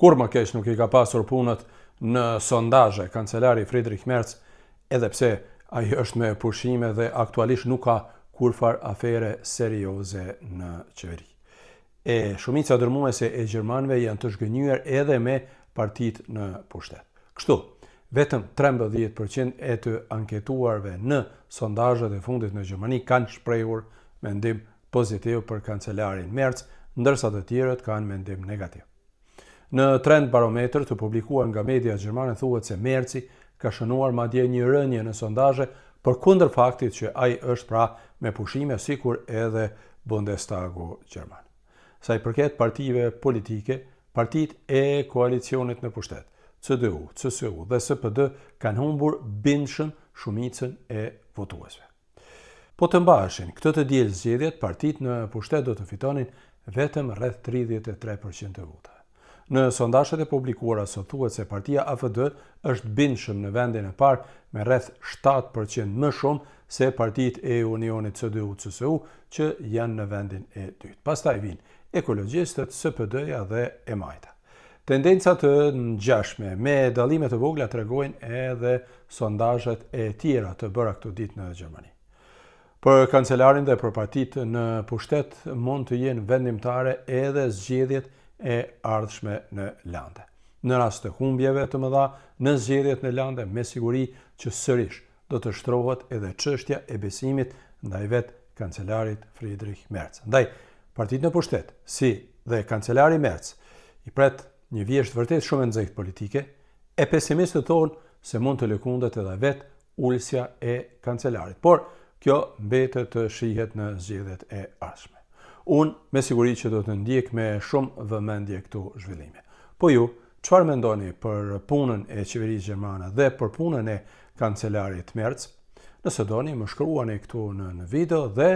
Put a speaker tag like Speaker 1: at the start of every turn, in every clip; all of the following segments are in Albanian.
Speaker 1: Kur më keq nuk i ka pasur punët në sondazhe kancelari Friedrich Merz, edhe pse ai është me pushime dhe aktualisht nuk ka kurfar afere serioze në qeveri. E shumica dërmuese e gjermanëve janë të zhgënjur edhe me partitë në pushtet. Kështu, vetëm 13% e të anketuarve në sondazhet e fundit në Gjermani kanë shprehur mendim pozitiv për kancelarin Merz, ndërsa të tjerët kanë mendim negativ. Në trend barometër të publikuar nga media gjermane thuhet se Merzi ka shënuar madje një rënje në sondazhe përkundër faktit që ai është pra me pushime sikur edhe Bundestagu gjerman. Sa i përket partive politike, partitë e koalicionit në pushtet, CDU, CSU dhe SPD kanë humbur bindshëm shumicën e votuesve. Po të mbaheshin këtë të diel zgjedhjet, partitë në pushtet do të fitonin vetëm rreth 33% e votave. Në sondazhet e publikuara sot thuhet se partia AFD është bindshëm në vendin e parë me rreth 7% më shumë se partitë e Unionit CDU-CSU që janë në vendin e dytë. Pastaj vijnë ekologjistët, SPD-ja dhe e majta. Tendenca të ngjashme me dallime të vogla tregojnë edhe sondazhet e tjera të bëra këtë ditë në Gjermani. Për kancelarin dhe për partitë në pushtet mund të jenë vendimtare edhe zgjedhjet e ardhshme në lande. Në rast të humbjeve të mëdha në zgjedhjet në lande, me siguri që sërish do të shtrohet edhe çështja e besimit ndaj vet kancelarit Friedrich Merz. Ndaj partitë në pushtet, si dhe kancelari Merz, i pret një vjesht vërtet shumë e nxehtë politike, e pesimistët thonë se mund të lëkundet edhe vet ulësja e kancelarit. Por kjo mbetet të shihet në zgjedhjet e ardhshme. Unë me siguri që do të ndjek me shumë vëmendje këto zhvillime. Po ju, çfarë mendoni për punën e qeverisë gjermane dhe për punën e kancelarit Merz? Nëse doni, më shkruani këtu në video dhe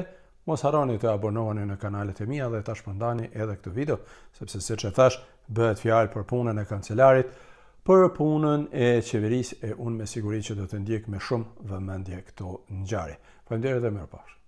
Speaker 1: mos harroni të abonoheni në kanalet e mia dhe ta shpërndani edhe këtë video, sepse siç e thash, bëhet fjalë për punën e kancelarit, për punën e qeverisë e unë me siguri që do të ndjek me shumë vëmendje këto ngjarje. Faleminderit dhe mirupafshim.